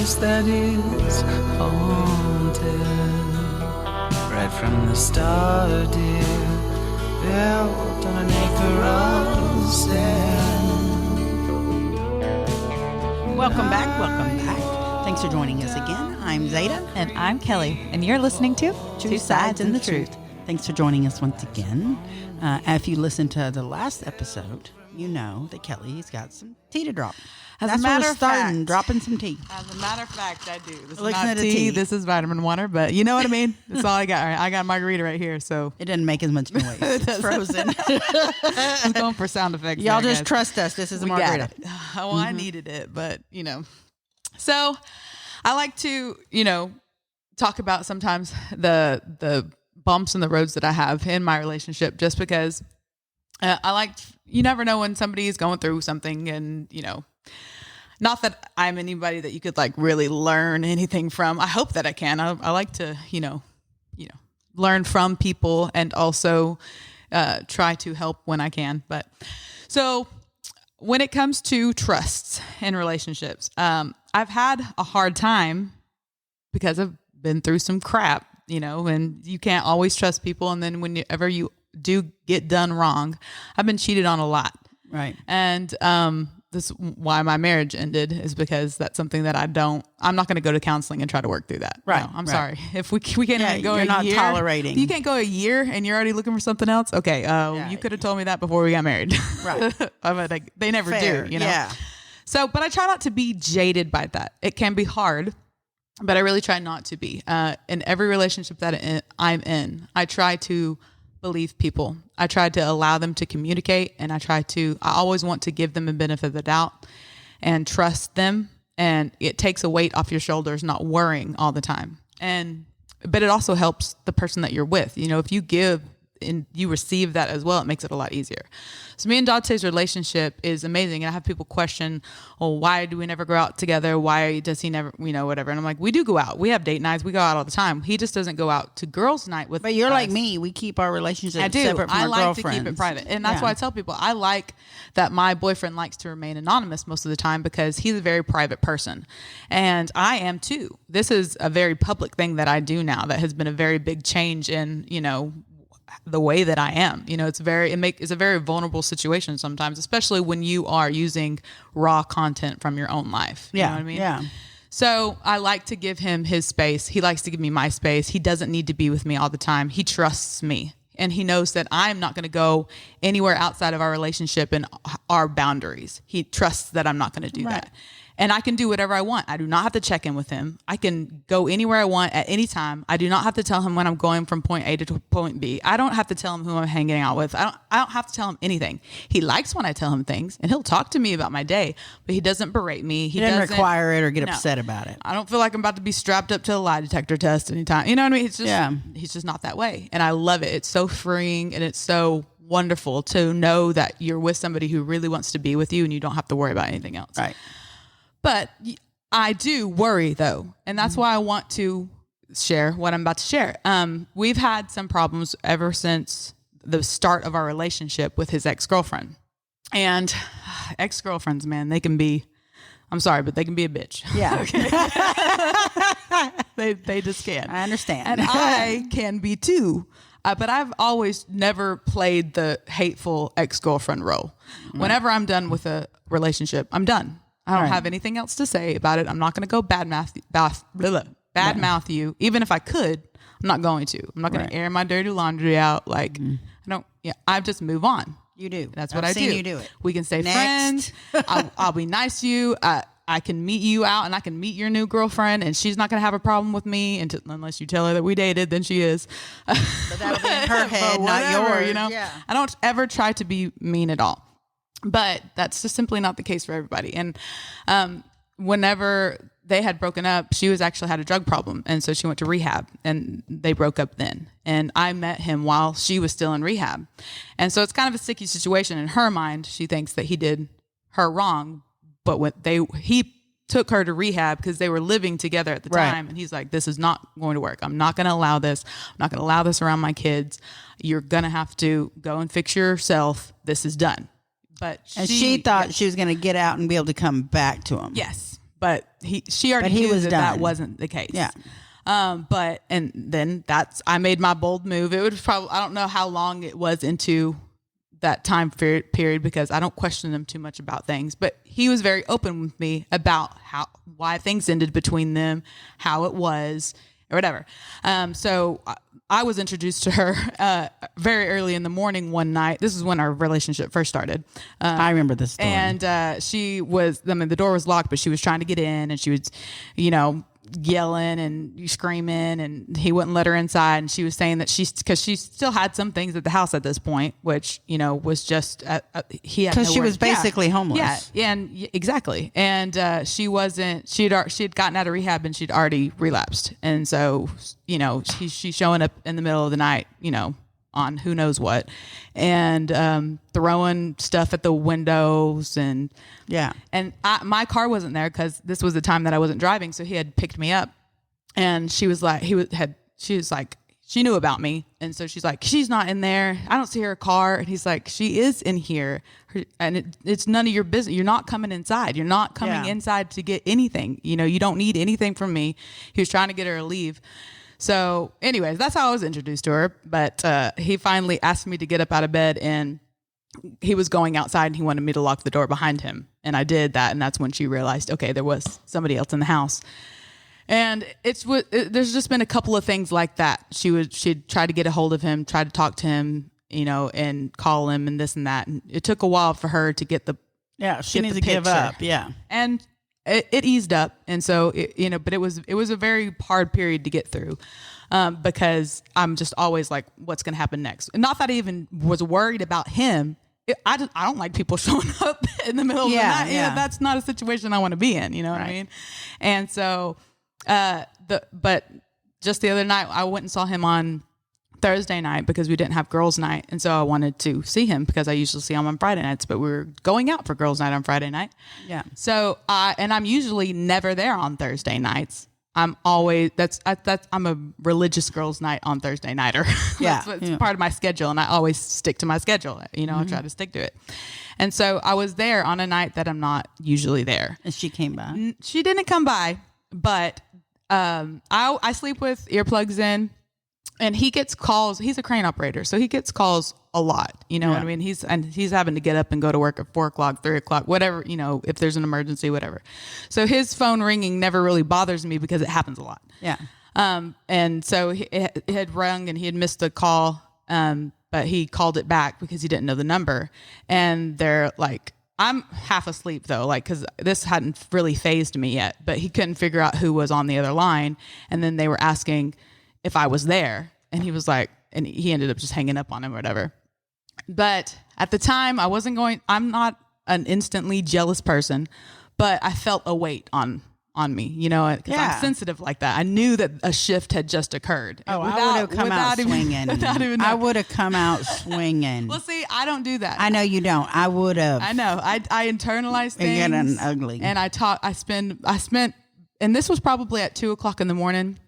place that is haunted. Right from the start, dear, built on an acre of sand. Welcome back. Thanks for joining us again. I'm Zada. And I'm Kelly. And you're listening to Two Sides in the Truth. Thanks for joining us once again. If you listened to the last episode, you know that Kelly's got some tea to drop. That's where we're starting, dropping some tea. As a matter of fact, I do. This is Looking not at the tea. tea. This is vitamin water, but you know what I mean? That's all I got. All right, I got margarita right here, so. It doesn't make as much noise. It's frozen. I'm going for sound effects. Y'all there, just guys. trust us. This is a We margarita. got it. Well, I needed it, but, you know. So I like to, talk about sometimes the bumps in the roads that I have in my relationship, just because you never know when somebody is going through something, and, not that I'm anybody that you could like really learn anything from. I hope that I can. I like to, learn from people, and also try to help when I can. But so when it comes to trusts in relationships, I've had a hard time because I've been through some crap, and you can't always trust people. And then whenever you do get done wrong, I've been cheated on a lot. Right. And this why my marriage ended, is because that's something that I'm not going to go to counseling and try to work through that. Right. No, I'm sorry. If we can't even go you're a not year. tolerating. You can't go a year and you're already looking for something else. Okay. You could have told me that before we got married. Right. Like, they never Fair. do, Yeah. So, but I try not to be jaded by that. It can be hard, but I really try not to be. In every relationship that I'm in, I try to believe people. I try to allow them to communicate, and I always want to give them a benefit of the doubt and trust them. And it takes a weight off your shoulders, not worrying all the time. But it also helps the person that you're with. If you give and you receive that as well, it makes it a lot easier. So me and Dante's relationship is amazing. And I have people question, why do we never go out together? Why does he never, whatever. And I'm like, we do go out. We have date nights. We go out all the time. He just doesn't go out to girls' night with us. But you're like me. We keep our relationship separate from our like girlfriends. to keep it private. And that's why I tell people, I like that my boyfriend likes to remain anonymous most of the time, because he's a very private person. And I am too. This is a very public thing that I do now that has been a very big change in, the way that I am. It's a very vulnerable situation sometimes, especially when you are using raw content from your own life. You know what I mean? Yeah. So I like to give him his space. He likes to give me my space. He doesn't need to be with me all the time. He trusts me, and he knows that I'm not going to go anywhere outside of our relationship and our boundaries. He trusts that I'm not going to do that. And I can do whatever I want. I do not have to check in with him. I can go anywhere I want at any time. I do not have to tell him when I'm going from point A to point B. I don't have to tell him who I'm hanging out with. I don't have to tell him anything. He likes when I tell him things, and he'll talk to me about my day, but he doesn't berate me. He doesn't require it or get upset about it. I don't feel like I'm about to be strapped up to a lie detector test anytime. You know what I mean? He's just not that way. And I love it. It's so freeing, and it's so wonderful to know that you're with somebody who really wants to be with you, and you don't have to worry about anything else. Right. But I do worry, though, and that's why I want to share what I'm about to share. We've had some problems ever since the start of our relationship with his ex-girlfriend. And ex-girlfriends, man, they can be, I'm sorry, but they can be a bitch. Yeah. They just can. I understand. And I can be too. But I've always never played the hateful ex-girlfriend role. Right. Whenever I'm done with a relationship, I'm done. I don't have anything else to say about it. I'm not going to go badmouth you. Even if I could, I'm not going to. I'm not going to air my dirty laundry out. Like, I just move on. You do. That's what I've I seen do. You do it. We can stay Next. friends. I'll be nice to you. I can meet you out, and I can meet your new girlfriend, and she's not going to have a problem with me unless you tell her that we dated. Then she is. But that'll be in her head, not yours. Yeah. I don't ever try to be mean at all. But that's just simply not the case for everybody. And whenever they had broken up, she actually had a drug problem. And so she went to rehab, and they broke up then. And I met him while she was still in rehab. And so it's kind of a sticky situation in her mind. She thinks that he did her wrong. But he took her to rehab because they were living together at the time. And he's like, this is not going to work. I'm not going to allow this. I'm not going to allow this around my kids. You're going to have to go and fix yourself. This is done. But she thought she was going to get out and be able to come back to him. Yes. but she already knew was that done. wasn't the case. Yeah. And then I made my bold move. It was probably, I don't know how long it was into that time period because I don't question him too much about things, but he was very open with me about why things ended between them, how it was, or whatever. So I was introduced to her very early in the morning one night. This is when our relationship first started. I remember this story. And she was, the door was locked, but she was trying to get in, and she was, yelling and screaming, and he wouldn't let her inside. And she was saying that because she still had some things at the house at this point, which was just he had because she nowhere- was basically homeless. Yeah, exactly. And she wasn't. She had gotten out of rehab and she'd already relapsed, and so she's showing up in the middle of the night, on who knows what, and throwing stuff at the windows and my car wasn't there because this was the time that I wasn't driving, so he had picked me up, and she was like she knew about me, and so she's like, she's not in there, I don't see her car, and he's like, she is in here, and it's none of your business, you're not coming inside, you're not coming inside to get anything, you don't need anything from me. He was trying to get her to leave. So anyways, that's how I was introduced to her. But he finally asked me to get up out of bed, and he was going outside, and he wanted me to lock the door behind him. And I did that. And that's when she realized, okay, there was somebody else in the house. And there's just been a couple of things like that. She'd try to get a hold of him, try to talk to him, and call him and this and that. And it took a while for her to get she needs to give up. Yeah. And it eased up, and so but it was a very hard period to get through, because I'm just always like, what's going to happen next? And not that I even was worried about him. I don't like people showing up in the middle of the night. Yeah. That's not a situation I want to be in. You know what I mean? And so, but just the other night, I went and saw him on Thursday night because we didn't have girls' night, and so I wanted to see him because I usually see him on Friday nights, but we were going out for girls' night on Friday night. Yeah. So I'm usually never there on Thursday nights. I'm always I'm a religious girls' night on Thursday nighter. It's part of my schedule, and I always stick to my schedule. I try to stick to it. And so I was there on a night that I'm not usually there. And she came by. She didn't come by, but I sleep with earplugs in. And he gets calls. He's a crane operator, so he gets calls a lot. You know what I mean? He's having to get up and go to work at 4:00, 3:00, whatever. If there's an emergency, whatever. So his phone ringing never really bothers me because it happens a lot. Yeah. And so it had rung and he had missed the call. But he called it back because he didn't know the number. And they're like, I'm half asleep though, because this hadn't really phased me yet. But he couldn't figure out who was on the other line, and then they were asking if I was there, and he was like, and he ended up just hanging up on him or whatever. But at the time I'm not an instantly jealous person, but I felt a weight on me, because I'm sensitive like that. I knew that a shift had just occurred. Oh, I would have come out swinging. I would have come out swinging. Well, see, I don't do that. I know you don't. I would have. I know. I internalize things. And get ugly. And I spent, and this was probably at 2:00 in the morning.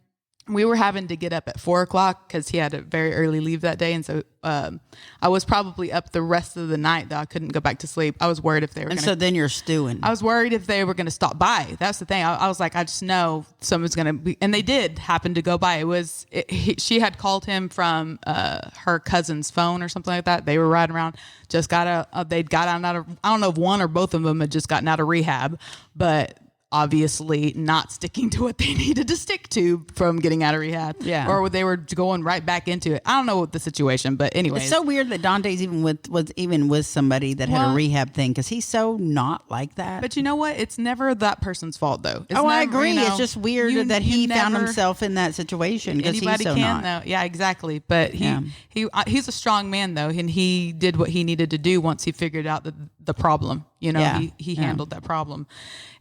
We were having to get up at 4:00 because he had a very early leave that day. And so I was probably up the rest of the night, though I couldn't go back to sleep. I was worried if they were going to. And so then you're stewing. I was worried if they were going to stop by. That's the thing. I was like, I just know someone's going to be. And they did happen to go by. She had called him from her cousin's phone or something like that. They were riding around. They'd got out of, I don't know if one or both of them had just gotten out of rehab, but obviously not sticking to what they needed to stick to from getting out of rehab. Yeah. Or they were going right back into it. I don't know what the situation, but anyway. It's so weird that Dante's was even with somebody that had a rehab thing, because he's so not like that. But you know what? It's never that person's fault, though. I agree. It's just weird that he found himself in that situation because he's so not. Though. Yeah, exactly. But he's a strong man, though, and he did what he needed to do once he figured out the problem. He handled that problem.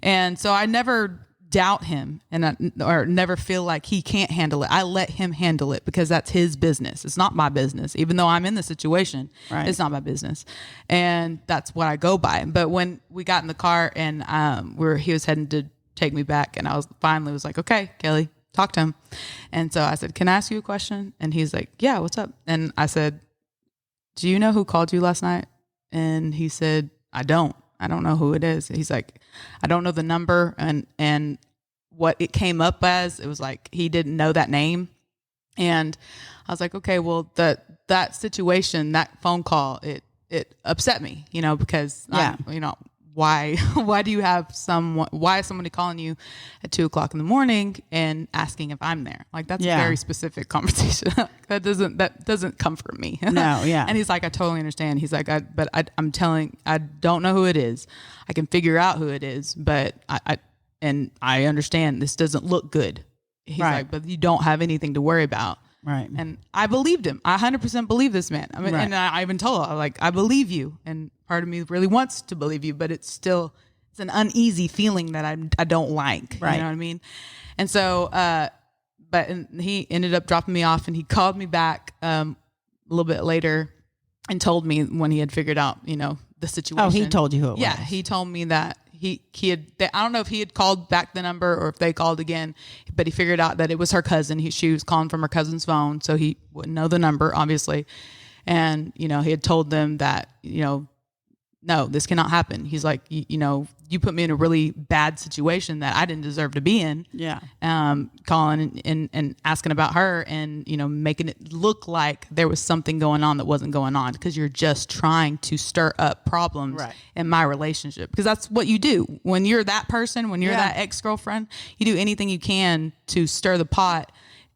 And so I never doubt him or never feel like he can't handle it. I let him handle it because that's his business. It's not my business. Even though I'm in the situation, It's not my business. And that's what I go by. But when we got in the car and he was heading to take me back, and I was finally like, okay, Kelly, talk to him. And so I said, can I ask you a question? And he's like, yeah, what's up? And I said, do you know who called you last night? And he said, I don't. I don't know who it is. He's like, I don't know the number, and what it came up as. It was like he didn't know that name, and I was like, okay, well, that situation, that phone call, it upset me, because why do you have why is somebody calling you at 2:00 in the morning and asking if I'm there? Like, that's a very specific conversation. that doesn't comfort me. No, yeah. And he's like, I totally understand. He's like, I'm telling, I don't know who it is. I can figure out who it is, but I understand this doesn't look good. He's like, but you don't have anything to worry about. Right. And I believed him. I 100% believe this man. I mean, and I even told him, I believe you. And part of me really wants to believe you, but it's an uneasy feeling that I don't like. Right. You know what I mean? And so, and he ended up dropping me off, and he called me back a little bit later and told me when he had figured out, the situation. Oh, he told you who it was. Yeah, he told me that he had, I don't know if he had called back the number or if they called again, but he figured out that it was her cousin. She was calling from her cousin's phone, so he wouldn't know the number, obviously. And, he had told them that, no, this cannot happen. He's like, you put me in a really bad situation that I didn't deserve to be in. Yeah. Calling and asking about her and, making it look like there was something going on that wasn't going on, because you're just trying to stir up problems in my relationship. Because that's what you do when you're that person, when you're that ex-girlfriend, you do anything you can to stir the pot,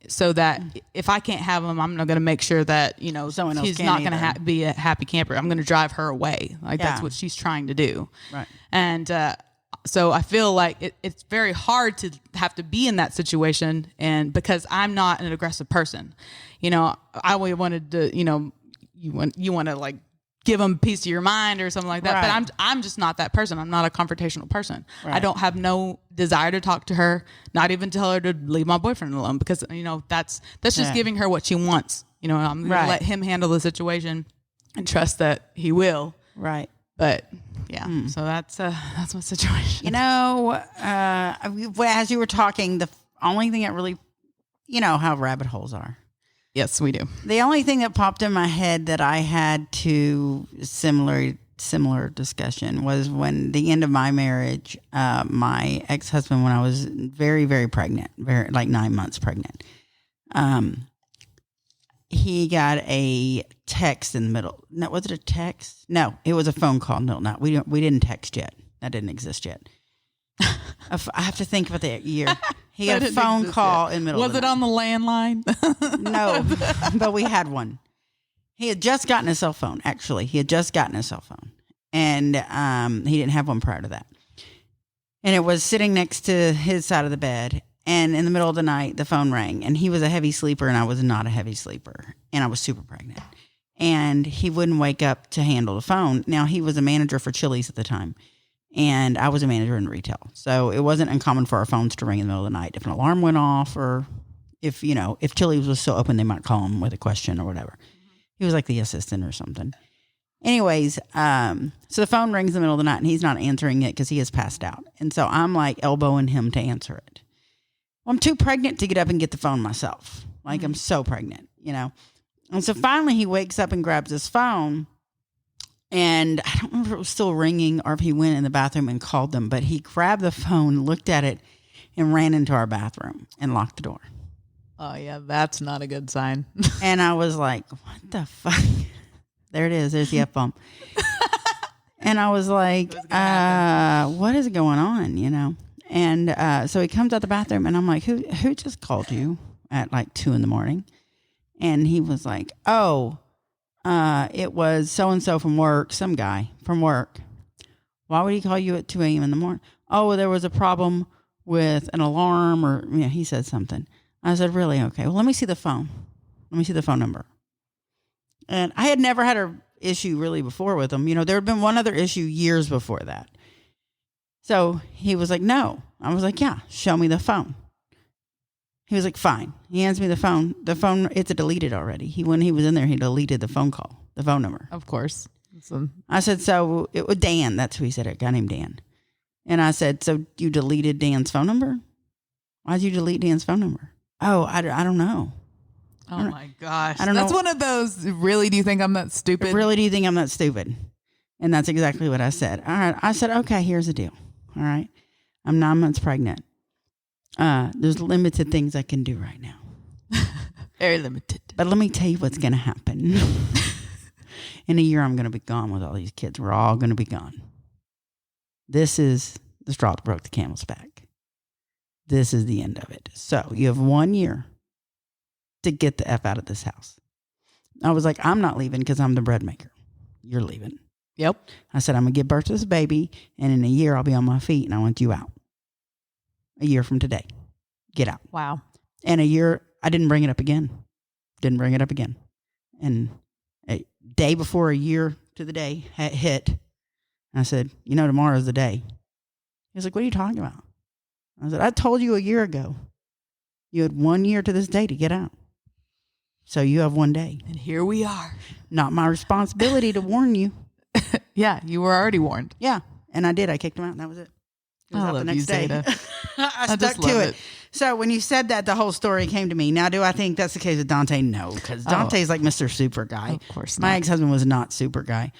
so that if I can't have him, I'm not going to make sure that, someone else he's can't not going to be a happy camper. I'm going to drive her away. Like, that's what she's trying to do. Right. And so I feel like it's very hard to have to be in that situation. And because I'm not an aggressive person, I always wanted to, you want to like give them a piece of your mind or something like that. Right. But I'm just not that person. I'm not a confrontational person. Right. I don't have no desire to talk to her, not even tell her to leave my boyfriend alone, because, that's just giving her what she wants. I'm going to let him handle the situation and trust that he will. Right. But yeah, so that's my situation. As you were talking, the only thing that really, how rabbit holes are. Yes, we do. The only thing that popped in my head that I had to similar discussion was when the end of my marriage, my ex-husband, when I was very, very pregnant, like 9 months pregnant, he got a text in the middle. No, was it a text? No, it was a phone call. No, not we didn't text yet. That didn't exist yet. I have to think about that year. He got a phone call in the middle. Was it on the landline? No, but we had one. He had just gotten a cell phone. Actually, he had just gotten a cell phone, and he didn't have one prior to that. And it was sitting next to his side of the bed. And in the middle of the night, the phone rang, and he was a heavy sleeper, and I was not a heavy sleeper, and I was super pregnant. And he wouldn't wake up to handle the phone. Now, he was a manager for Chili's at the time, and I was a manager in retail. So it wasn't uncommon for our phones to ring in the middle of the night if an alarm went off, or if Chili's was still open, they might call him with a question or whatever. He was like the assistant or something. Anyways, so the phone rings in the middle of the night, and he's not answering it because he has passed out. And so I'm like elbowing him to answer it. Well, I'm too pregnant to get up and get the phone myself. Like, I'm so pregnant, And so finally he wakes up and grabs his phone, and I don't remember if it was still ringing or if he went in the bathroom and called them, but he grabbed the phone, looked at it, and ran into our bathroom and locked the door. Oh, yeah, that's not a good sign. And I was like, what the fuck? There it is. There's the F-bomb. And I was like, what is going on, And so he comes out the bathroom, and I'm like, who just called you at like 2 a.m? And he was like, it was so-and-so from work, some guy from work. Why would he call you at 2 a.m. in the morning? Oh, well, there was a problem with an alarm, or he said something. I said, really? Okay. Well, let me see the phone. Let me see the phone number. And I had never had an issue really before with him. There had been one other issue years before that. So he was like, no. I was like, yeah, show me the phone. He was like, fine. He hands me the phone. The phone, it's deleted already. When he was in there, he deleted the phone call, the phone number. Of course. I said, so it was Dan. That's who he said, a guy named Dan. And I said, so you deleted Dan's phone number? Why'd you delete Dan's phone number? Oh, I don't know. Oh my gosh. I don't know. That's one of those, really, do you think I'm that stupid? Really, do you think I'm that stupid? And that's exactly what I said. All right. I said, okay, here's the deal. All right. I'm 9 months pregnant. There's limited things I can do right now. Very limited. But let me tell you what's going to happen. In a year, I'm going to be gone with all these kids. We're all going to be gone. This is the straw that broke the camel's back. This is the end of it. So you have 1 year to get the F out of this house. I was like, I'm not leaving because I'm the bread maker. You're leaving. Yep. I said, I'm going to give birth to this baby, and in a year, I'll be on my feet, and I want you out. A year from today. Get out. Wow. And a year, I didn't bring it up again. And a day before a year to the day hit, I said, tomorrow's the day. He was like, what are you talking about? I said, I told you a year ago. You had 1 year to this day to get out. So you have 1 day. And here we are. Not my responsibility to warn you. Yeah, you were already warned. Yeah, and I did. I kicked him out, and that was it. It was I out love the next you, day. Zada. I just stuck love to it. it. So when you said that, the whole story came to me. Now, do I think that's the case with Dante? No, because Dante's like Mr. Super Guy. Of course My not. ex-husband was not Super Guy.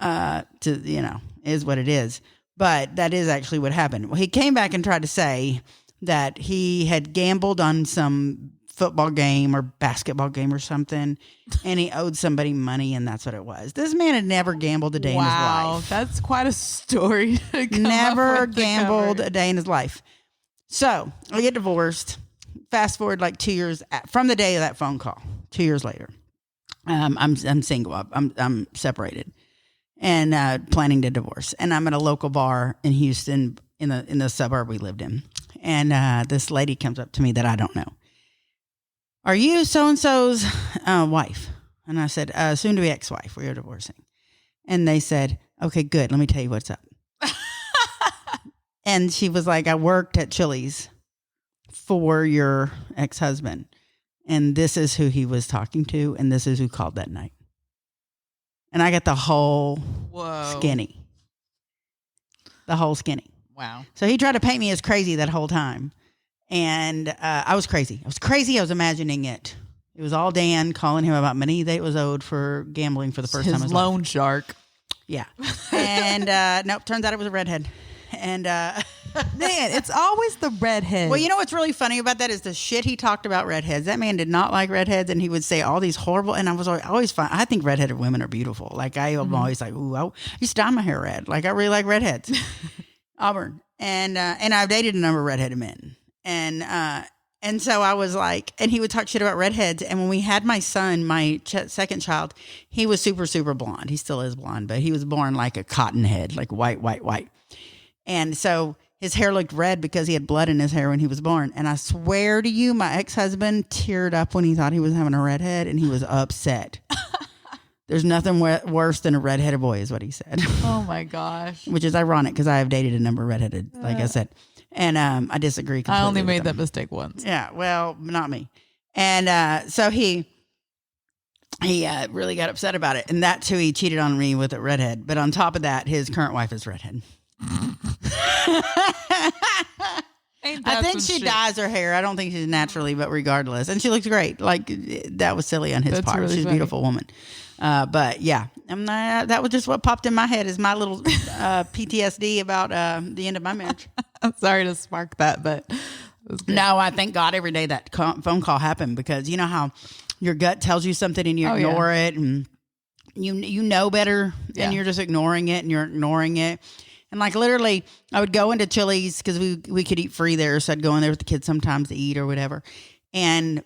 Is what it is. But that is actually what happened. Well, he came back and tried to say that he had gambled on some football game or basketball game or something, and he owed somebody money, and that's what it was. This man had never gambled a day in his life. That's quite a story. To come Never up with to gambled cover. a day in his life. So I get divorced. Fast forward like 2 years from the day of that phone call. 2 years later, I'm single. I'm separated and planning to divorce. And I'm at a local bar in Houston in the suburb we lived in. And this lady comes up to me that I don't know. Are you so-and-so's wife? And I said, soon to be ex-wife. We are divorcing. And they said, okay, good. Let me tell you what's up. And she was like, I worked at Chili's for your ex-husband. And this is who he was talking to. And this is who called that night. And I got the whole skinny. The whole skinny. Wow. So he tried to paint me as crazy that whole time. And I was crazy. I was imagining it. It was all Dan calling him about money that was owed for gambling for the first time. His loan shark. Yeah. And nope, turns out it was a redhead. And Man, it's always the redhead. well, you know what's really funny about that is the shit he talked about redheads. That man did not like redheads, and he would say all these horrible. And I was always fine. I think redheaded women are beautiful. Like I'm always like, ooh, I used to dye my hair red. Like I really like redheads, auburn, and I've dated a number of redheaded men, and so I was like, and he would talk shit about redheads. And when we had my son, my second child, he was super, super blonde. He still is blonde, but he was born like a cotton head, like white. And so his hair looked red because he had blood in his hair when he was born. And I swear to you, my ex-husband teared up when he thought he was having a redhead, and he was upset. There's nothing worse than a redheaded boy, is what he said. Oh my gosh. Which is ironic because I have dated a number of redheaded, like I said. And I disagree completely. I only made with that him. mistake once. Yeah, well, not me. And so he really got upset about it. And that too, he cheated on me with a redhead. But on top of that, his current wife is redhead. I think she dyes her hair. I don't think she's naturally, but regardless. And she looks great. Like, that was silly on his part. Really She's a funny. beautiful woman. But yeah, that was just what popped in my head is my little PTSD about the end of my marriage. I'm sorry to spark that, but it was good. No, I thank God every day that phone call happened, because you know how your gut tells you something and you ignore it, and you know better, and you're just ignoring it, and you're ignoring it. And like literally, I would go into Chili's because we could eat free there, so I'd go in there with the kids sometimes to eat or whatever. And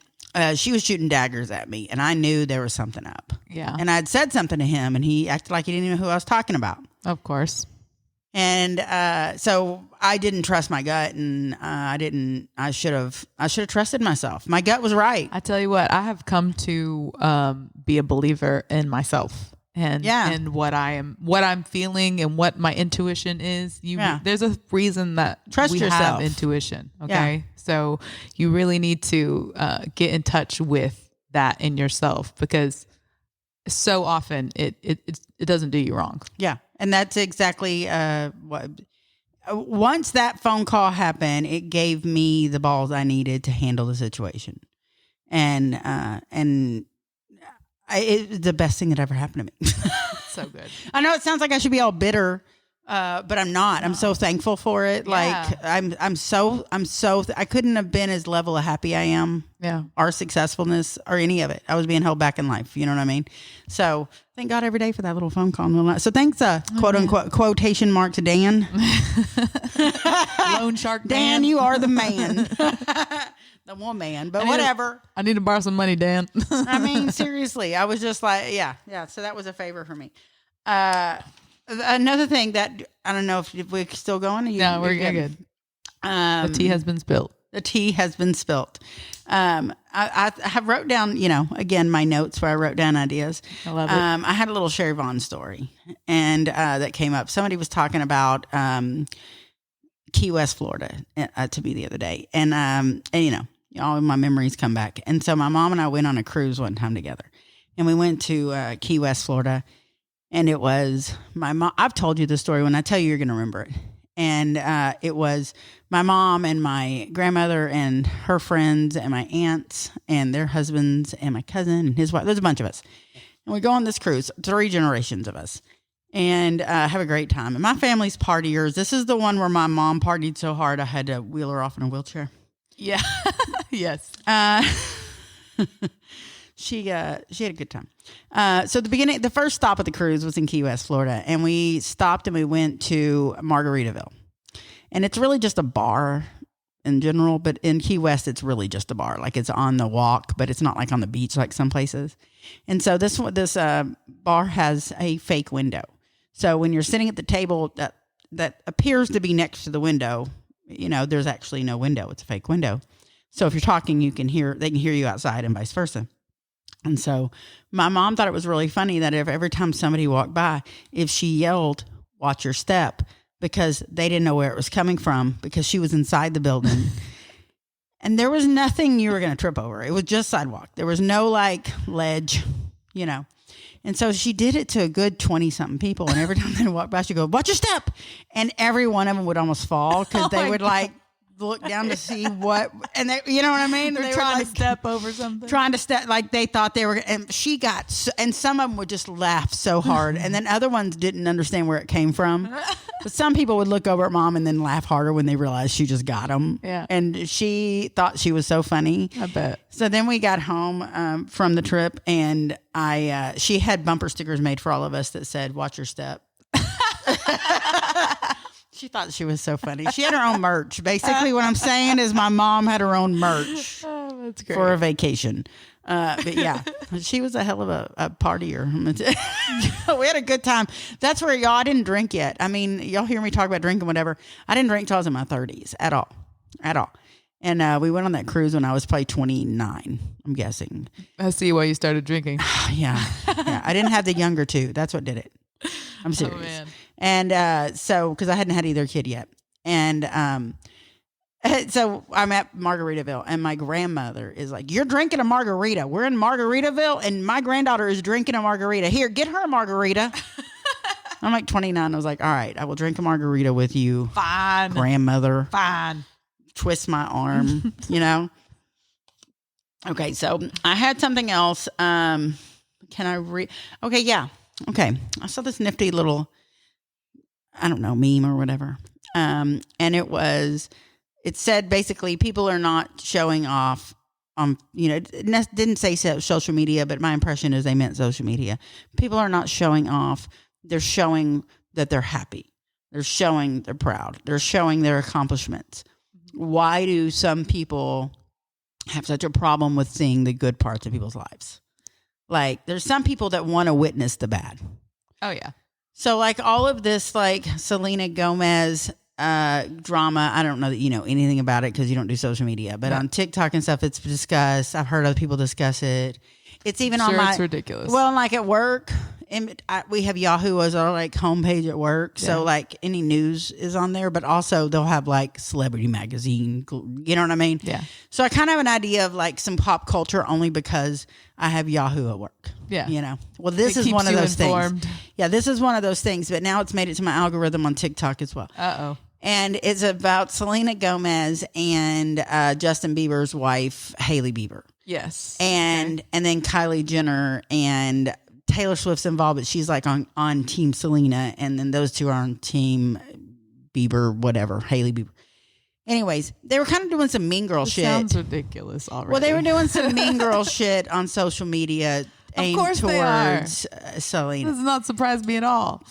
she was shooting daggers at me, and I knew there was something up. Yeah. And I'd said something to him, and he acted like he didn't even know who I was talking about. Of course. And so I didn't trust my gut, and I should have trusted myself. My gut was right. I tell you what, I have come to be a believer in myself and what I'm feeling and what my intuition is. There's a reason that Trust we yourself. have intuition. Okay. Yeah. So you really need to get in touch with that in yourself, because so often it doesn't do you wrong. Yeah. And that's exactly what. Once that phone call happened, it gave me the balls I needed to handle the situation, and it was the best thing that ever happened to me. so good. I know it sounds like I should be all bitter, but I'm not. I'm so thankful for it. Yeah. Like I couldn't have been as level of happy I am. Yeah. Or successfulness or any of it. I was being held back in life. You know what I mean? So thank God every day for that little phone call. So thanks, quote unquote, quotation mark to Dan. Loan shark Dan, you are the man. The woman, but whatever. I need to borrow some money, Dan. I mean, seriously, I was just like, yeah. So that was a favor for me. Another thing that I don't know if we're still going. No, we're good. The tea has been spilled. The tea has been spilt. I have wrote down, again, my notes where I wrote down ideas. I love it. I had a little Sherry Vaughn story, and that came up. Somebody was talking about Key West, Florida, to me the other day, and all of my memories come back. And so my mom and I went on a cruise one time together, and we went to Key West, Florida, and it was my mom. I've told you the story. When I tell you, you're going to remember it. And it was my mom and my grandmother and her friends and my aunts and their husbands and my cousin and his wife. There's a bunch of us. And we go on this cruise, 3 generations of us, and have a great time. And my family's partiers. This is the one where my mom partied so hard I had to wheel her off in a wheelchair. Yeah. Yes. She had a good time. So the first stop of the cruise was in Key West, Florida, and we stopped and we went to Margaritaville. And it's really just a bar in general, but in Key West, it's really just a bar. Like it's on the walk, but it's not like on the beach like some places. And so this bar has a fake window. So when you're sitting at the table that appears to be next to the window, there's actually no window. It's a fake window. So if you're talking, they can hear you outside and vice versa. And so my mom thought it was really funny that every time somebody walked by, if she yelled, "Watch your step," because they didn't know where it was coming from because she was inside the building. And there was nothing you were going to trip over. It was just sidewalk. There was no ledge, And so she did it to a good 20-something people. And every time they walked by, she'd go, "Watch your step." And every one of them would almost fall because they would look down to see what, and they, you know what I mean? They're they trying were to step over something. Trying to step, they thought they were, and she got, and some of them would just laugh so hard. And then other ones didn't understand where it came from. But some people would look over at mom and then laugh harder when they realized she just got them. Yeah. And she thought she was so funny. I bet. So then we got home from the trip, and she had bumper stickers made for all of us that said, "Watch your step." She thought she was so funny. She had her own merch. Basically, what I'm saying is my mom had her own merch That's great. for a vacation. But yeah, she was a hell of a partier. We had a good time. That's where I didn't drink yet. I mean, y'all hear me talk about drinking, whatever. I didn't drink till I was in my 30s at all. And we went on that cruise when I was probably 29, I'm guessing. I see why you started drinking. Yeah. I didn't have the younger two. That's what did it. I'm serious. Oh, man. And so, because I hadn't had either kid yet. And so I'm at Margaritaville, and my grandmother is like, "You're drinking a margarita. We're in Margaritaville, and my granddaughter is drinking a margarita. Here, get her a margarita." I'm like 29. I was like, "All right, I will drink a margarita with you." Fine. Grandmother. Fine. Twist my arm, Okay, so I had something else. Can I read? Okay, yeah. Okay. I saw this nifty little, I don't know, meme or whatever. And it said basically people are not showing off on, it didn't say social media, but my impression is they meant social media. People are not showing off. They're showing that they're happy. They're showing they're proud. They're showing their accomplishments. Why do some people have such a problem with seeing the good parts of people's lives? There's some people that want to witness the bad. Oh, yeah. So, all of this, Selena Gomez drama, I don't know that you know anything about it because you don't do social media, but on TikTok and stuff, it's discussed. I've heard other people discuss it. It's even on my... It's ridiculous. Well, at work, we have Yahoo as our homepage at work. Yeah. So any news is on there, but also they'll have celebrity magazine, you know what I mean? Yeah. So I kind of have an idea of some pop culture only because I have Yahoo at work. Yeah. Well, this is keeps one of you those informed. things. Yeah, this is one of those things, but now it's made it to my algorithm on TikTok as well. Uh-oh. And it's about Selena Gomez and Justin Bieber's wife, Hailey Bieber. Yes. And then Kylie Jenner and Taylor Swift's involved, but she's like on Team Selena, and then those two are on Team Bieber, whatever, Hailey Bieber. Anyways, they were kind of doing some mean girl shit. Sounds ridiculous already. Well, they were doing some mean girl shit on social media aimed towards Selena. This does not surprise me at all.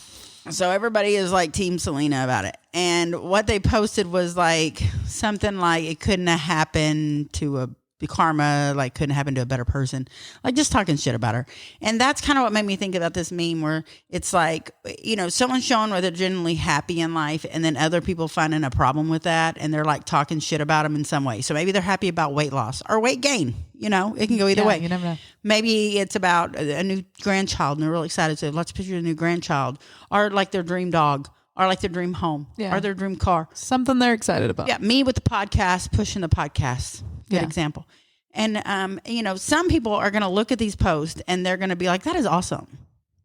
So everybody is like Team Selena about it. And what they posted was like something like it couldn't have happened to karma, like couldn't happen to a better person, like just talking shit about her. And that's kind of what made me think about this meme where it's like, you know, someone's showing where they're genuinely happy in life, and then other people finding a problem with that, and they're like talking shit about them in some way. So maybe they're happy about weight loss or weight gain. You know, it can go either way. You never know. Maybe it's about a new grandchild, and they're really excited. So let's picture a new grandchild, or like their dream dog, or like their dream home, or their dream car. Something they're excited about. Yeah, me with the podcast, pushing the podcast. Good example. And, you know, some people are going to look at these posts and they're going to be like, that is awesome.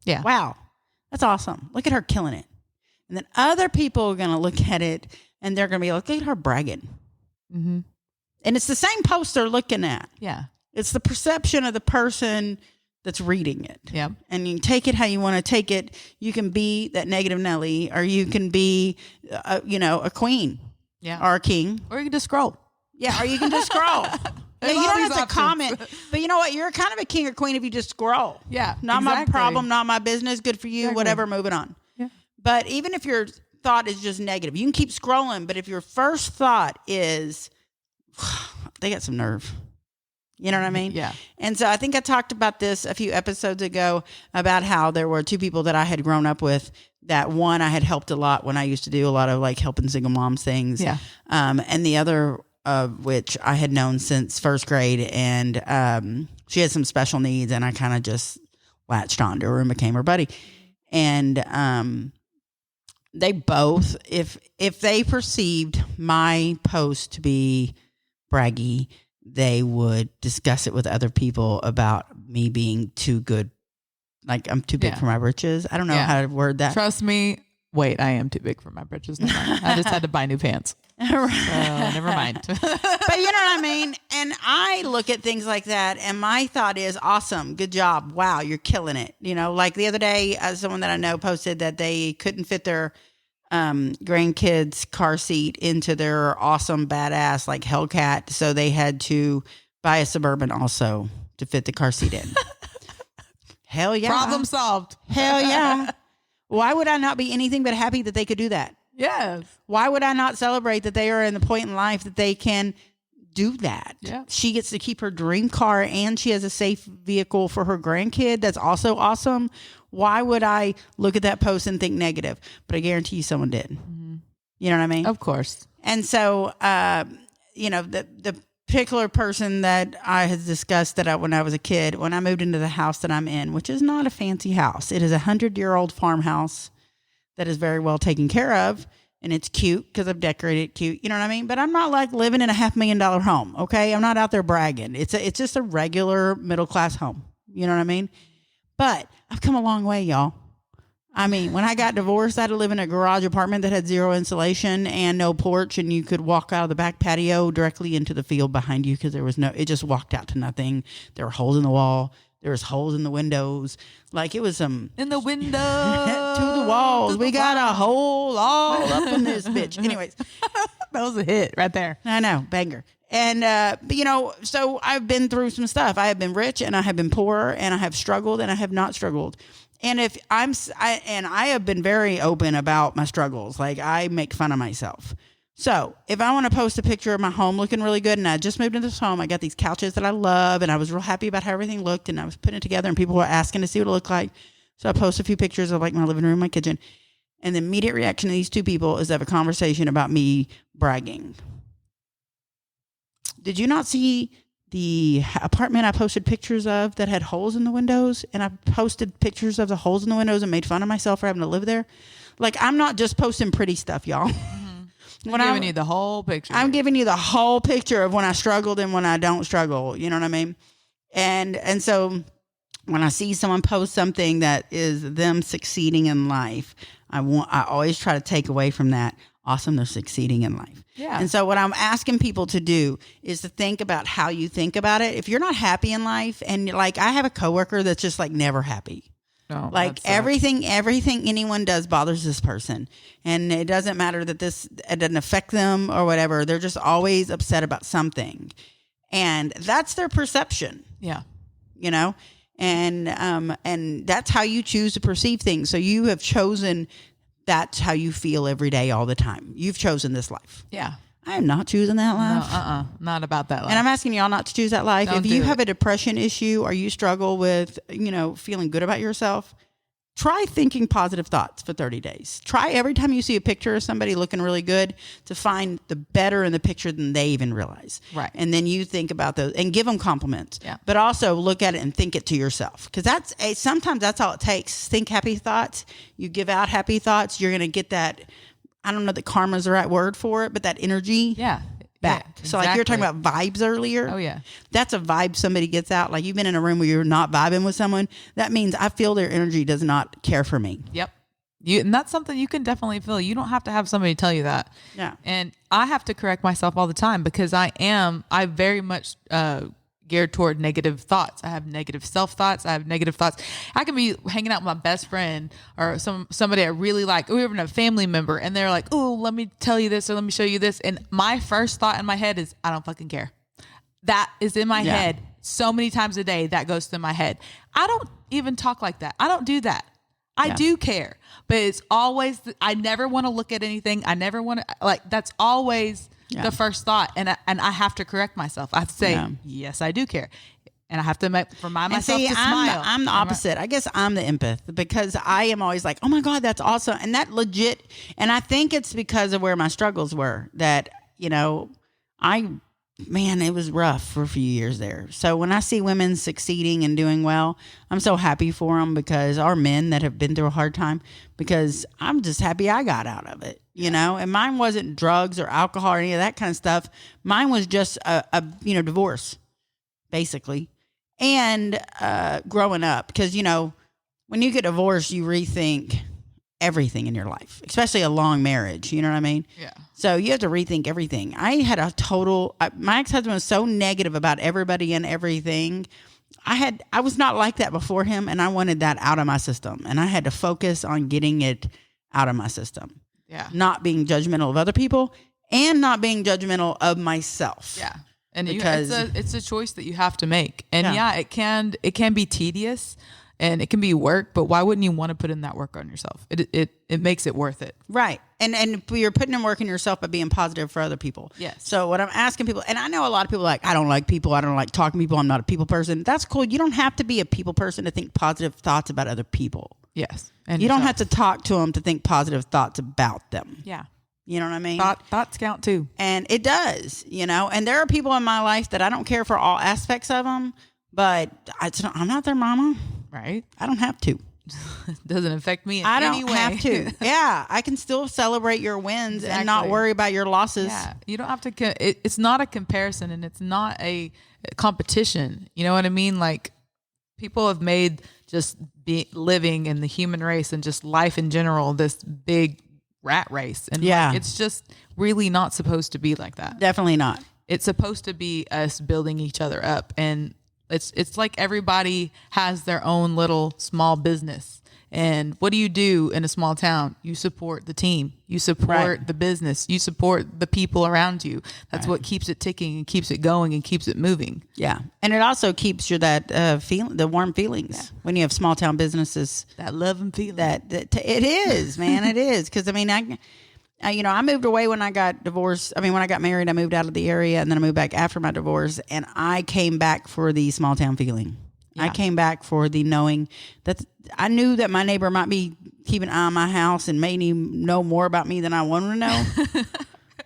Yeah. Wow. That's awesome. Look at her killing it. And then other people are going to look at it and they're going to be like, look at her bragging. Mm-hmm. And it's the same post they're looking at. Yeah. It's the perception of the person that's reading it. Yeah. And you take it how you want to take it. You can be that negative Nelly, or you can be, you know, a queen. Yeah. Or a king. Or you can just scroll. Yeah, or you can just scroll. Yeah, you don't have to comment. But you know what? You're kind of a king or queen if you just scroll. Yeah. Not my problem, not my business. Good for you, whatever, moving on. Yeah. But even if your thought is just negative, you can keep scrolling. But if your first thought is, they got some nerve. You know what I mean? Yeah. And so I think I talked about this a few episodes ago about how there were two people that I had grown up with. That one I had helped a lot when I used to do a lot of like helping single moms things. Yeah. And the other of which I had known since first grade, and she had some special needs, and I kind of just latched onto her and became her buddy. And they both, if they perceived my post to be braggy, they would discuss it with other people about me being too good. Like I'm too big for my britches. I don't know how to word that. Trust me. Wait, I am too big for my britches. Never mind. I just had to buy new pants. So never mind. But you know what I mean? And I look at things like that, and my thought is, awesome, good job. Wow, you're killing it. You know, like the other day, someone that I know posted that they couldn't fit their grandkids' car seat into their awesome, badass, like Hellcat. So they had to buy a Suburban also to fit the car seat in. Hell yeah. Problem solved. Hell yeah. Why would I not be anything but happy that they could do that? Yes. Why would I not celebrate that they are in the point in life that they can do that? Yeah. She gets to keep her dream car, and she has a safe vehicle for her grandkid. That's also awesome. Why would I look at that post and think negative? But I guarantee you someone did. Mm-hmm. You know what I mean? Of course. And so, you know, the particular person that I had discussed that when I was a kid, when I moved into the house that I'm in, which is not a fancy house. It is 100-year-old farmhouse that is very well taken care of, and it's cute because I've decorated it cute. You know what I mean? But I'm not like living in a $500,000 home. Okay. I'm not out there bragging. It's just a regular middle-class home. You know what I mean? But I've come a long way, y'all. I mean, when I got divorced, I had to live in a garage apartment that had zero insulation and no porch, and you could walk out of the back patio directly into the field behind you because it just walked out to nothing. There were holes in the wall. There was holes in the windows. Like it was in the window to the walls. We got a hole all up in this bitch. Anyways, that was a hit right there. I know, banger. And, but you know, so I've been through some stuff. I have been rich, and I have been poor, and I have struggled, and I have not struggled. And I have been very open about my struggles. Like I make fun of myself. So if I want to post a picture of my home looking really good, and I just moved into this home, I got these couches that I love, and I was real happy about how everything looked, and I was putting it together, and people were asking to see what it looked like. So I post a few pictures of like my living room, my kitchen, and the immediate reaction of these two people is to have a conversation about me bragging. Did you not see the apartment I posted pictures of that had holes in the windows? And I posted pictures of the holes in the windows and made fun of myself for having to live there. Like, I'm not just posting pretty stuff, y'all. Mm-hmm. I'm giving you the whole picture. I'm giving you the whole picture of when I struggled and when I don't struggle. You know what I mean? And so when I see someone post something that is them succeeding in life, I always try to take away from that. Awesome, they're succeeding in life. Yeah. And so what I'm asking people to do is to think about how you think about it. If you're not happy in life, and like I have a coworker that's just like never happy. No, Like that sucks. everything anyone does bothers this person. And it doesn't matter that it doesn't affect them or whatever. They're just always upset about something. And that's their perception, Yeah. you know? And that's how you choose to perceive things. So you have chosen, that's how you feel every day, all the time. You've chosen this life. Yeah. I am not choosing that life. No, not about that life. And I'm asking y'all not to choose that life. Don't If you do have it. a depression issue or you struggle with, feeling good about yourself, try thinking positive thoughts for 30 days. Try every time you see a picture of somebody looking really good to find the better in the picture than they even realize. Right. And then you think about those and give them compliments. Yeah. But also look at it and think it to yourself. Because sometimes that's all it takes. Think happy thoughts. You give out happy thoughts. You're going to get that. I don't know that karma is the right word for it, but that energy Yeah. back. Yeah, So like you were talking exactly. about vibes earlier. Oh, yeah. That's a vibe somebody gets out. Like you've been in a room where you're not vibing with someone. That means I feel their energy does not care for me. Yep. And that's something you can definitely feel. You don't have to have somebody tell you that. Yeah. And I have to correct myself all the time because I very much geared toward negative thoughts. I have negative self-thoughts. I have negative thoughts. I can be hanging out with my best friend or somebody I really like, or even a family member, and they're like, oh, let me tell you this or let me show you this. And my first thought in my head is, I don't fucking care. That is in my head so many times a day. That goes through my head. I don't even talk like that. I don't do that. I do care, but it's always, I never want to look at anything. I never want to, that's always the first thought. And I have to correct myself. I have to say, yes, I do care. And I have to remind myself to smile. I'm the opposite. I guess I'm the empath because I am always like, oh my God, that's awesome. And that legit. And I think it's because of where my struggles were that, it was rough for a few years there. So when I see women succeeding and doing well, I'm so happy for them because our men that have been through a hard time, because I'm just happy I got out of it, and mine wasn't drugs or alcohol or any of that kind of stuff. Mine was just a divorce basically. And, growing up, because, when you get divorced, you rethink everything in your life, especially a long marriage. You know what I mean? Yeah. So you have to rethink everything. I had my ex-husband was so negative about everybody and everything. I was not like that before him, and I wanted that out of my system, and I had to focus on getting it out of my system. Yeah. Not being judgmental of other people and not being judgmental of myself. Yeah. And Because- it's a choice that you have to make. And Yeah. it can be tedious and it can be work, but why wouldn't you want to put in that work on yourself? It makes it worth it. Right. And you're putting in work in yourself by being positive for other people. Yes. So what I'm asking people, and I know a lot of people are like, I don't like people. I don't like talking to people. I'm not a people person. That's cool. You don't have to be a people person to think positive thoughts about other people. Yes. And You don't yourself. have to talk to them to think positive thoughts about them. Yeah. You know what I mean? Thoughts count too. And it does, and there are people in my life that I don't care for all aspects of them, but I'm not their mama. Right. I don't have to. Doesn't affect me in I don't any way. have to. Yeah, I can still celebrate your wins and not Exactly. worry about your losses. Yeah, you don't have to. It's not a comparison, and it's not a competition. You know what I mean? Like people have made just living in the human race and just life in general this big rat race, and it's just really not supposed to be like that. Definitely not. It's supposed to be us building each other up, and it's like everybody has their own little small business. And what do you do in a small town? You support the team. You support the business. You support the people around you. That's what keeps it ticking and keeps it going and keeps it moving. Yeah, and it also keeps you that feeling, the warm feelings when you have small town businesses. That love and feeling. That it is, man, it is. Because I moved away when I got divorced. I mean, when I got married, I moved out of the area, and then I moved back after my divorce, and I came back for the small town feeling. I came back for the knowing that I knew that my neighbor might be keeping an eye on my house and maybe know more about me than I wanted to know.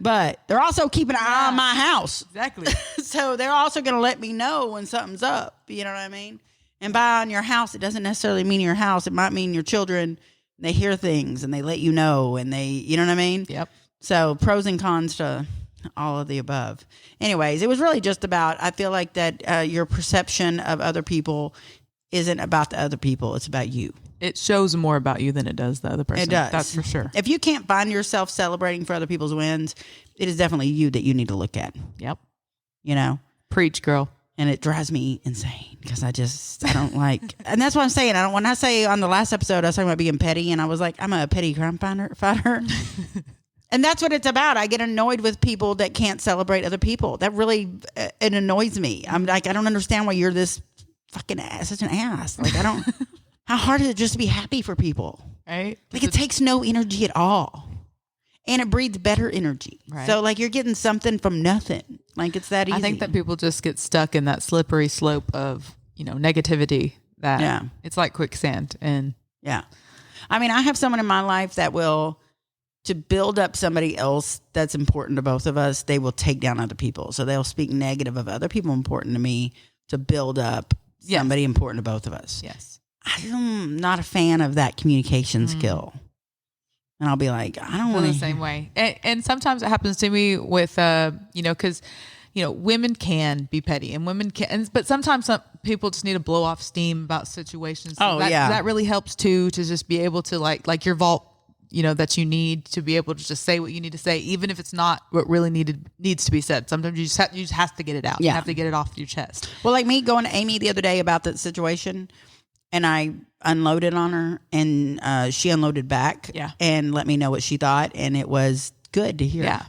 But they're also keeping an eye on my house. Exactly. So they're also going to let me know when something's up. You know what I mean? And by on your house, it doesn't necessarily mean your house. It might mean your children. They hear things and they let you know, and you know what I mean? Yep. So pros and cons to all of the above. Anyways, it was really just about, I feel like that your perception of other people isn't about the other people. It's about you. It shows more about you than it does the other person. It does. That's for sure. If you can't find yourself celebrating for other people's wins, it is definitely you that you need to look at, Yep. you know? Preach, girl. And it drives me insane because I don't like, and that's what I'm saying. When I say on the last episode, I was talking about being petty, and I was like, I'm a petty crime fighter. And that's what it's about. I get annoyed with people that can't celebrate other people. That really, it annoys me. I'm like, I don't understand why you're this fucking ass, such an ass. Like, how hard is it just to be happy for people? Right. Like, it takes no energy at all. And it breeds better energy. Right. So, like, you're getting something from nothing. Like, it's that easy. I think that people just get stuck in that slippery slope of, negativity that it's like quicksand. And yeah. I mean, I have someone in my life that will, to build up somebody else that's important to both of us, they will take down other people. So they'll speak negative of other people important to me to build up somebody important to both of us. Yes. I'm not a fan of that communication skill. And I'll be like, I don't want the same way. And sometimes it happens to me with, because, women can be petty and women can, but sometimes some people just need to blow off steam about situations. So that really helps too, to just be able to like your vault, that you need to be able to just say what you need to say, even if it's not what really needs to be said. Sometimes you just have to get it out. Yeah. You have to get it off your chest. Well, like me going to Amy the other day about that situation, and I unloaded on her, and she unloaded back and let me know what she thought. And it was good to hear. Yeah.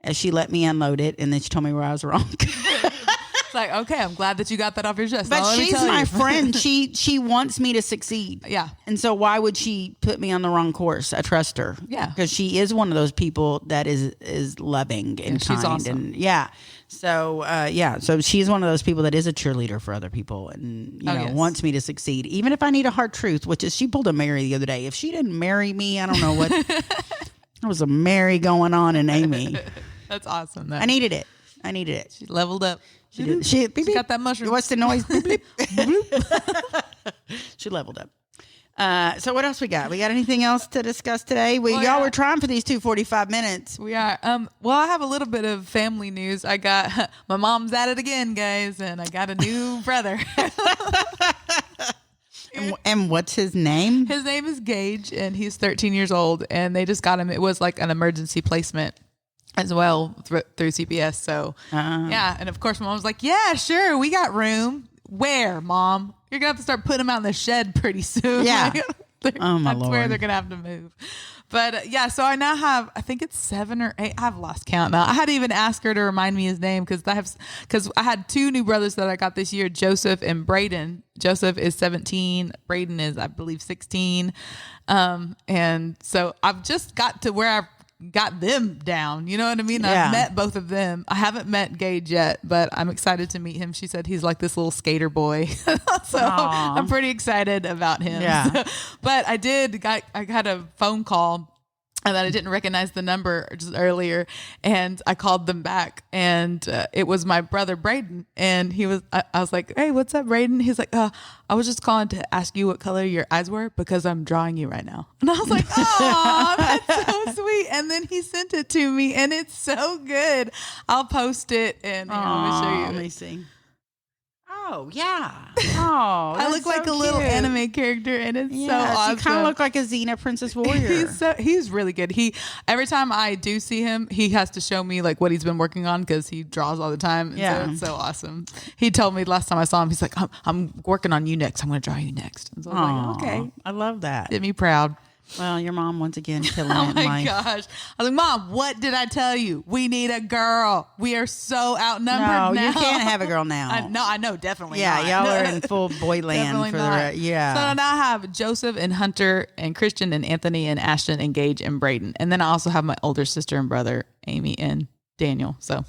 As she let me unload it, and then she told me where I was wrong. It's like, okay, I'm glad that you got that off your chest. But she's my friend. She wants me to succeed. Yeah. And so why would she put me on the wrong course? I trust her. Yeah. Because she is one of those people that is loving and kind. She's awesome. And so she's one of those people that is a cheerleader for other people, and wants me to succeed, even if I need a hard truth, which is she pulled a Mary the other day. If she didn't marry me, I don't know what. There was a Mary going on in Amy. That's awesome. I needed it. She leveled up. She did. She got that mushroom. What's the noise? Beep, bleep. She leveled up. So what else we got? We got anything else to discuss today? Y'all were trying for these 2:45 minutes. We are. Well, I have a little bit of family news. I got my mom's at it again, guys, and I got a new brother. And what's his name? His name is Gage, and he's 13 years old. And they just got him. It was like an emergency placement as well through CPS. So and of course, my mom was like, "Yeah, sure, we got room." Where, Mom? You're gonna have to start putting him out in the shed pretty soon. Yeah. Oh my Lord. That's where they're gonna have to move. But so I now have, I think it's 7 or 8. I've lost count now. I had to even ask her to remind me his name because I had 2 new brothers that I got this year, Joseph and Braden. Joseph is 17. Braden is, I believe, 16. And so I've just got to where I've got them down. You know what I mean? Yeah. I've met both of them. I haven't met Gage yet, but I'm excited to meet him. She said he's like this little skater boy. So Aww. I'm pretty excited about him. Yeah. But I got a phone call and that I didn't recognize the number just earlier, and I called them back, and it was my brother Braden, and I was like, "Hey, what's up, Braden?" He's like, "I was just calling to ask you what color your eyes were because I'm drawing you right now." And I was like, "Oh, that's so sweet." And then he sent it to me, and it's so good. I'll post it, and here, let me show you. Let me see. Oh, yeah. Oh, I look like a little anime character, and it's so awesome. You kind of look like a Xena Princess Warrior. He's really good. Every time I do see him, he has to show me like what he's been working on because he draws all the time. And so it's so awesome. He told me last time I saw him, he's like, I'm working on you next. I'm going to draw you next. And so I was like, okay. I love that. Did me proud. Well, your mom once again killing Oh it in my life. gosh. I was like, Mom, what did I tell you? We need a girl. We are so outnumbered now. You can't have a girl now. I know, definitely Yeah, not. y'all are in full boy land Definitely for not. the yeah. So now I have Joseph and Hunter and Christian and Anthony and Ashton and Gage and Braden. And then I also have my older sister and brother, Amy and Daniel. So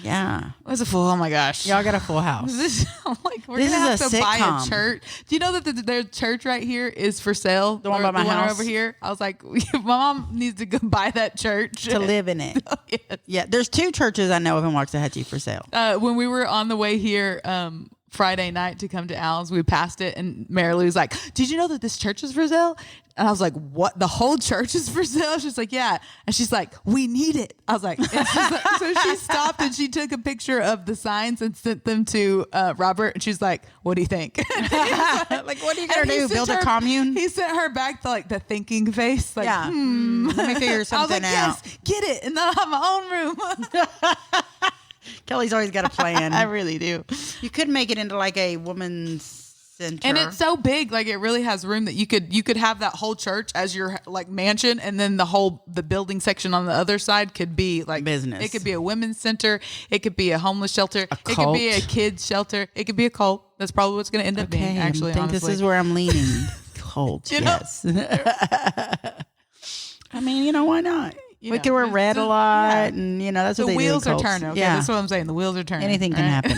yeah. it's a full, oh my gosh. Y'all got a full house. I'm like, we're This going to is have a to buy sitcom. a church. Do you know that their church right here is for sale? The one by my one house? over here? I was like, my mom needs to go buy that church. To live in it. Yes. Yeah, there's 2 churches I know of in Waxahachie for sale. When we were on the way here Friday night to come to Al's, we passed it, and Mary Lou was like, "Did you know that this church is for sale?" And I was like, "What? The whole church is for sale?" She's like, "Yeah." And she's like, "We need it." I was like, so she stopped and she took a picture of the signs and sent them to Robert. And she's like, "What do you think?" Like, what are you going to do? Build a commune? He sent her back to like the thinking face. Like, Yeah. Let me figure something I was like, out. "Yes, get it. And then I'll have my own room." Kelly's always got a plan. I really do. You could make it into like a woman's center. And it's so big, like it really has room that you could have that whole church as your like mansion, and then the building section on the other side could be like business. It could be a women's center. It could be a homeless shelter. It could be a kids shelter. It could be a cult. That's probably what's going to end up being. Actually, I think honestly. this is where I'm leaning. Cult, yes. I mean, why not? We could wear red a lot, and that's what the they wheels do in are cults. turning. Okay, that's what I'm saying. The wheels are turning. Anything can happen.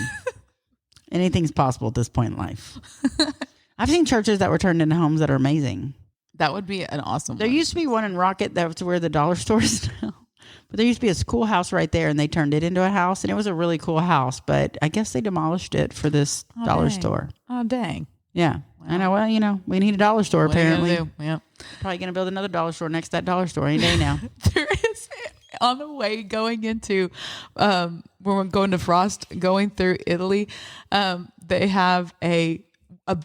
Anything's possible at this point in life. I've seen churches that were turned into homes that are amazing. That would be an awesome. There used to be one in Rocket that's where the dollar store is now. But there used to be a schoolhouse right there, and they turned it into a house, and it was a really cool house. But I guess they demolished it for this dollar store. Oh, dang. Yeah. Wow. I know. Well, we need a dollar store, apparently. Yeah. Probably going to build another dollar store next to that dollar store any day now. There is, on the way going into, when we're going to Frost, going through Italy, they have a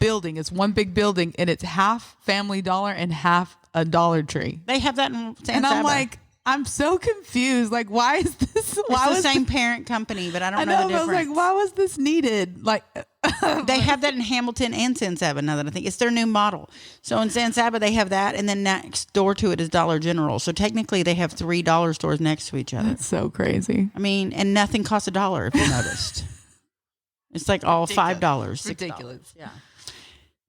building. It's one big building, and it's half Family Dollar and half a Dollar Tree. They have that in San And I'm Saba. like, I'm so confused. Like, why is this? It's the same parent company, but I don't know the difference. I was like, why was this needed? Like, they have that in Hamilton and San Saba. Now that I think it's their new model. So in San Saba they have that, and then next door to it is Dollar General. So technically they have 3 dollar stores next to each other. That's so crazy. I mean, and nothing costs $1 if you noticed. It's like all $5, $6. Ridiculous. Yeah.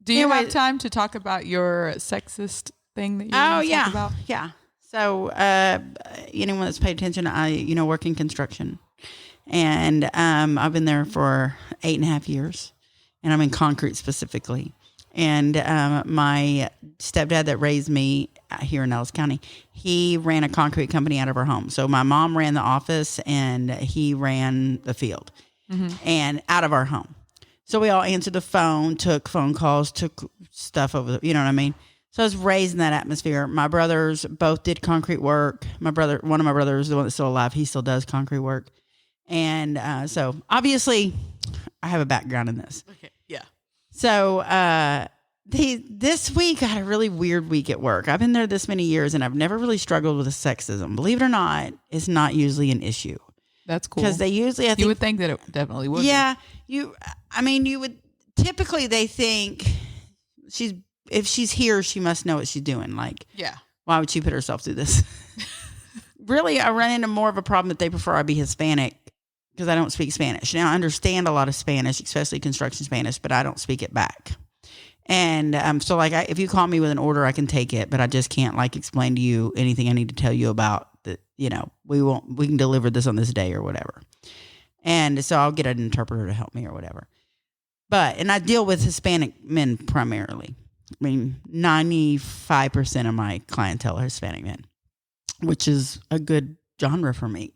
Do you have time to talk about your sexist thing that you talk about? Yeah. So anyone that's paid attention, I work in construction, and I've been there for 8.5 years, and I'm in concrete specifically. And my stepdad that raised me here in Ellis County, he ran a concrete company out of our home. So my mom ran the office, and he ran the field, and out of our home. So we all answered the phone, took phone calls, took stuff over. You know what I mean? So I was raised in that atmosphere. My brothers both did concrete work. One of my brothers, the one that's still alive, he still does concrete work. And so obviously I have a background in this. Okay. Yeah. So this week I had a really weird week at work. I've been there this many years, and I've never really struggled with sexism. Believe it or not, it's not usually an issue. That's cool. Because they usually, you would think that it definitely would. Yeah. You would, typically they think if she's here, she must know what she's doing. Like, why would she put herself through this? Really, I run into more of a problem that they prefer I be Hispanic because I don't speak Spanish. Now, I understand a lot of Spanish, especially construction Spanish, but I don't speak it back. And so, like, if you call me with an order, I can take it, but I just can't, like, explain to you anything I need to tell you about that. We can deliver this on this day or whatever. And so I'll get an interpreter to help me or whatever. And I deal with Hispanic men primarily. I mean, 95% of my clientele are Hispanic men, which is a good genre for me.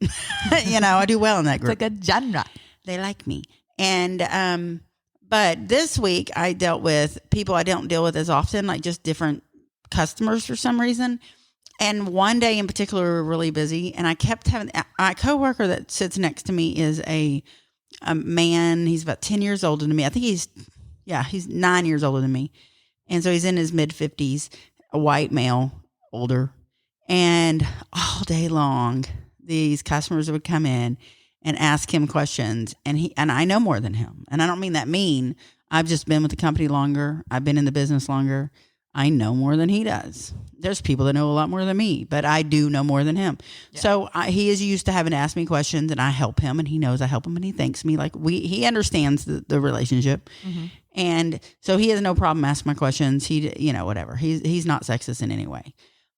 I do well in that group. It's like a genre. They like me. And, but this week I dealt with people I don't deal with as often, like just different customers for some reason. And one day in particular, we were really busy, and I kept having my coworker that sits next to me is a man. He's about 10 years older than me. I think he's 9 years older than me. And so he's in his mid 50s, a white male, older. And all day long, these customers would come in and ask him questions. And I know more than him. And I don't mean that mean. I've just been with the company longer. I've been in the business longer. I know more than he does. There's people that know a lot more than me, but I do know more than him. Yeah. So he is used to having to ask me questions, and I help him, and he knows I help him, and he thanks me. Like he understands the relationship. Mm-hmm. And so he has no problem asking my questions. Whatever. He's not sexist in any way.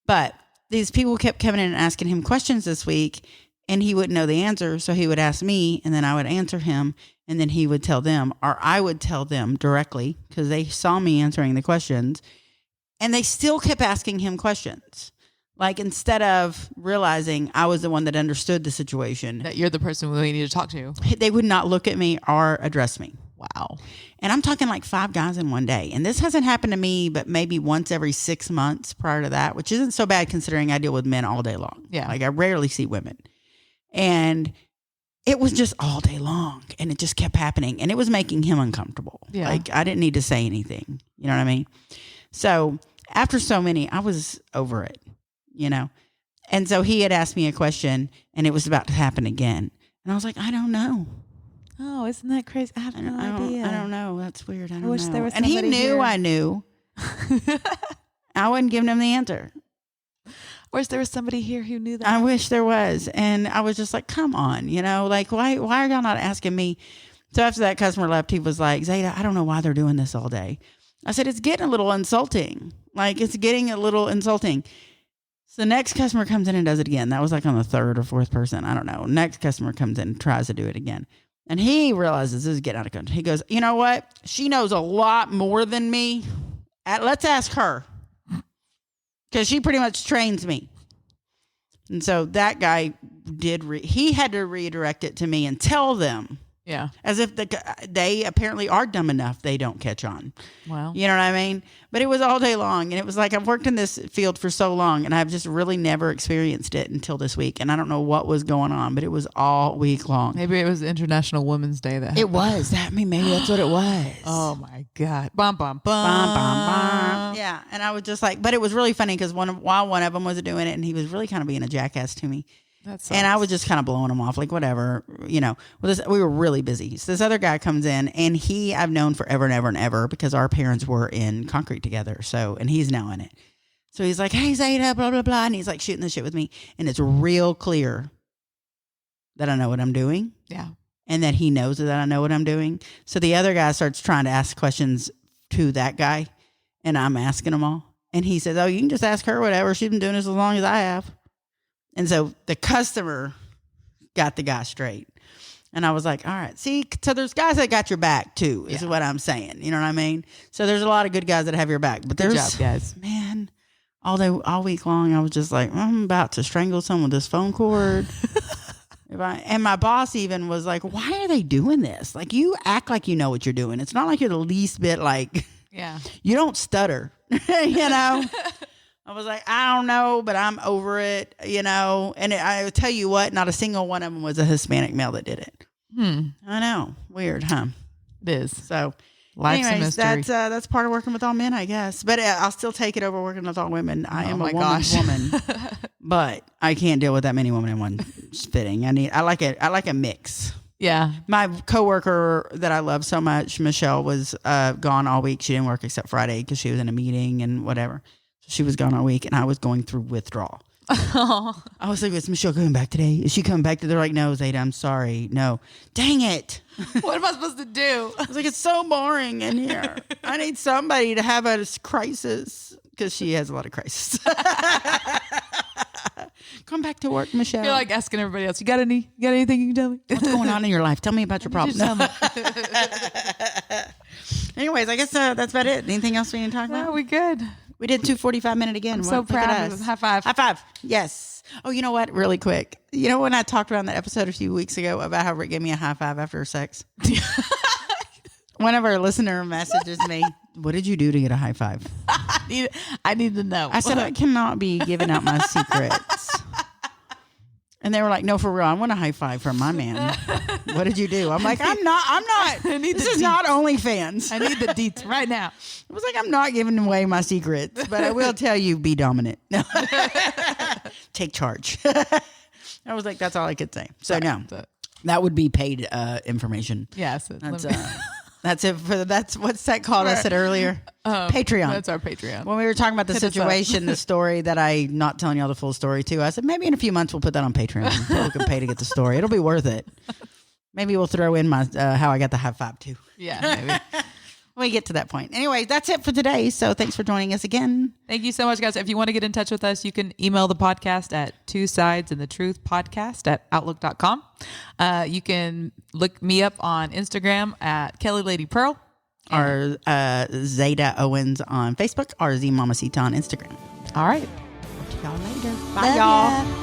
But these people kept coming in and asking him questions this week, and he wouldn't know the answer. So he would ask me, and then I would answer him, and then he would tell them, or I would tell them directly because they saw me answering the questions. And they still kept asking him questions. Like, instead of realizing I was the one that understood the situation. That you're the person we need to talk to. They would not look at me or address me. Wow. And I'm talking like 5 guys in one day. And this hasn't happened to me, but maybe once every 6 months prior to that, which isn't so bad considering I deal with men all day long. Yeah. Like, I rarely see women. And it was just all day long. And it just kept happening. And it was making him uncomfortable. Yeah. Like, I didn't need to say anything. You know what I mean? So after so many, I was over it, And so he had asked me a question, and it was about to happen again. And I was like, I don't know. Oh, isn't that crazy? I have no idea. I don't know. That's weird. I don't wish know. there was and he somebody knew here. I knew. I wasn't giving him the answer. Wish there was somebody here who knew that. I wish there was. And I was just like, come on, like, why are y'all not asking me? So after that customer left, he was like, Zada, I don't know why they're doing this all day. I said, it's getting a little insulting. Like, it's getting a little insulting. So the next customer comes in and does it again. That was like on the third or fourth person. I don't know. Next customer comes in and tries to do it again. And he realizes this is getting out of control. He goes, you know what? She knows a lot more than me. Let's ask her. Because she pretty much trains me. And so that guy he had to redirect it to me and tell them. Yeah. As if they apparently are dumb enough they don't catch on. Wow. You know what I mean? But it was all day long. And it was like, I've worked in this field for so long and I've just really never experienced it until this week. And I don't know what was going on, but it was all week long. Maybe it was International Women's Day that It was. Maybe that's what it was. Oh my God. Bum, bum, bum. Bum, bum, bum. Yeah. And I was just like, but it was really funny because while one of them was doing it and he was really kind of being a jackass to me. And I was just kind of blowing him off, like whatever, we were really busy. So this other guy comes in and I've known forever and ever and ever because our parents were in concrete together. So, and he's now in it. So he's like, hey, Zada, blah, blah, blah. And he's like shooting the shit with me. And it's real clear that I know what I'm doing. Yeah. And that he knows that I know what I'm doing. So the other guy starts trying to ask questions to that guy. And I'm asking them all. And he says, oh, you can just ask her whatever. She's been doing this as long as I have. And so the customer got the guy straight. And I was like, all right, see, so there's guys that got your back too, is what I'm saying. You know what I mean? So there's a lot of good guys that have your back. But there's, good job, guys. Man, all week long, I was just like, I'm about to strangle someone with this phone cord. And my boss even was like, why are they doing this? Like, you act like you know what you're doing. It's not like you're the least bit like, you don't stutter, I was like, I don't know, but I'm over it, And I tell you what, not a single one of them was a Hispanic male that did it. I know. Weird, huh? It is. So, Life's a mystery. That's part of working with all men, I guess. But I'll still take it over working with all women. I am a woman, but I can't deal with that many women in one fitting. I like a mix. Yeah. My coworker that I love so much, Michelle, was gone all week. She didn't work except Friday because she was in a meeting and whatever. She was gone all week, and I was going through withdrawal. I was like, is Michelle coming back today? Is she coming back? They're like, no, Zada, I'm sorry. No. Dang it. What am I supposed to do? I was like, it's so boring in here. I need somebody to have a crisis because she has a lot of crises. Come back to work, Michelle. You're like asking everybody else, you got anything you can tell me? What's going on in your life? Tell me about your problems. Anyways, I guess that's about it. Anything else we need to talk about? No, we good. We did 2 45-minute again. I'm so proud of us. High five. High five. Yes. Oh, you know what? Really quick. You know when I talked about in that episode a few weeks ago about how Rick gave me a high five after sex? One of our listener messages me, what did you do to get a high five? I need to know. I said, I cannot be giving out my secrets. And they were like, no, for real, I want a high five from my man. What did you do? I'm like, I'm not. This is not OnlyFans. I need the deets right now. It was like, I'm not giving away my secrets, but I will tell you, be dominant. Take charge. I was like, that's all I could say. So no, that would be paid information. Yes. That's it for that's what's that called? I said earlier. Patreon. That's our Patreon. When we were talking about the situation, the story that I'm not telling y'all the full story too, I said maybe in a few months we'll put that on Patreon. People can pay to get the story. It'll be worth it. Maybe we'll throw in my how I got the high five too. Yeah, maybe. When we get to that point. Anyway, that's it for today. So thanks for joining us again. Thank you so much, guys. If you want to get in touch with us, you can email the podcast at twosidesandthetruthpodcast@outlook.com. You can look me up on Instagram at Kelly Lady Pearl. Or Zada Owens on Facebook or Z Mamacita on Instagram. All right. Talk to y'all later. Bye, Love y'all. ya.